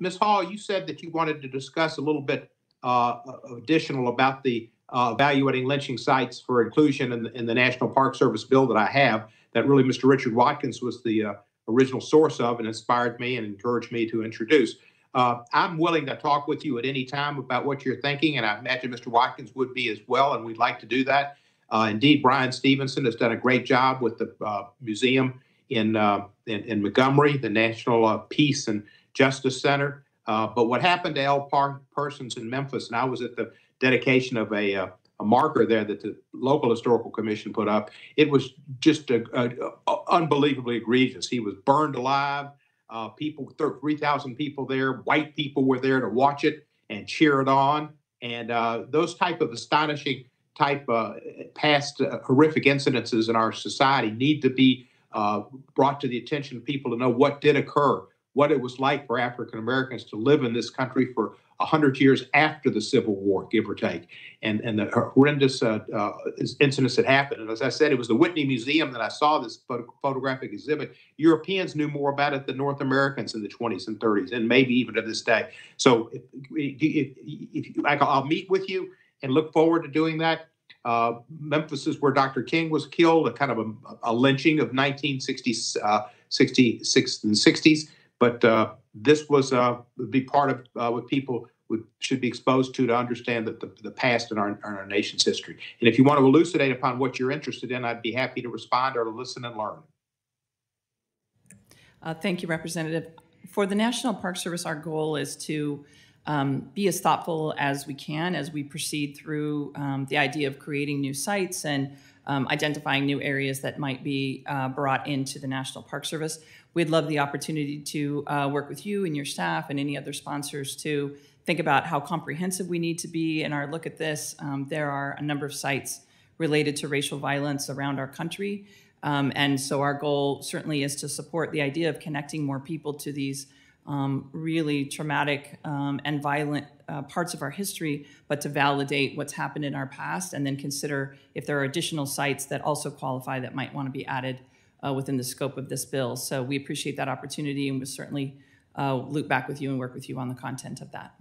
Ms. Hall, you said that you wanted to discuss a little bit additional about the evaluating lynching sites for inclusion in the National Park Service bill that I have, that really Mr. Richard Watkins was the original source of and inspired me and encouraged me to introduce. I'm willing to talk with you at any time about what you're thinking, and I imagine Mr. Watkins would be as well, and we'd like to do that. Indeed, Brian Stevenson has done a great job with the museum in Montgomery, the National Peace and Justice Center. But what happened to L. Parsons in Memphis, and I was at the dedication of a marker there that the local historical commission put up, it was just unbelievably egregious. He was burned alive. 3,000 people there, white people were there to watch it and cheer it on. And those type of astonishing past horrific incidences in our society need to be brought to the attention of people to know what did occur, what it was like for African Americans to live in this country for 100 years after the Civil War, give or take, and the horrendous incidents that happened. And as I said, it was the Whitney Museum that I saw this photographic exhibit. Europeans knew more about it than North Americans in the 20s and 30s, and maybe even to this day. So I'll meet with you and look forward to doing that. Memphis is where Dr. King was killed, a kind of a lynching of 1966 and 60s. But this was would be part of what people should be exposed to understand that the past in our nation's history. And if you want to elucidate upon what you're interested in, I'd be happy to respond or to listen and learn. Thank you, Representative. For the National Park Service, our goal is to be as thoughtful as we can as we proceed through the idea of creating new sites and identifying new areas that might be brought into the National Park Service. We'd love the opportunity to work with you and your staff and any other sponsors to think about how comprehensive we need to be in our look at this. There are a number of sites related to racial violence around our country. And so our goal certainly is to support the idea of connecting more people to these really traumatic and violent parts of our history, but to validate what's happened in our past and then consider if there are additional sites that also qualify that might want to be added within the scope of this bill. So we appreciate that opportunity, and we'll certainly loop back with you and work with you on the content of that.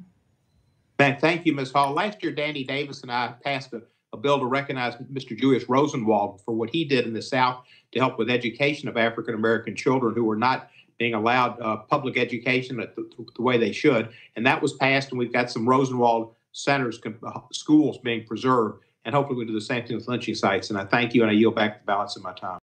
Thank you, Ms. Hall. Last year, Danny Davis and I passed a bill to recognize Mr. Julius Rosenwald for what he did in the South to help with education of African-American children who were not being allowed public education the way they should. And that was passed, and we've got some Rosenwald centers, schools being preserved, and hopefully we'll do the same thing with lynching sites. And I thank you, and I yield back the balance of my time.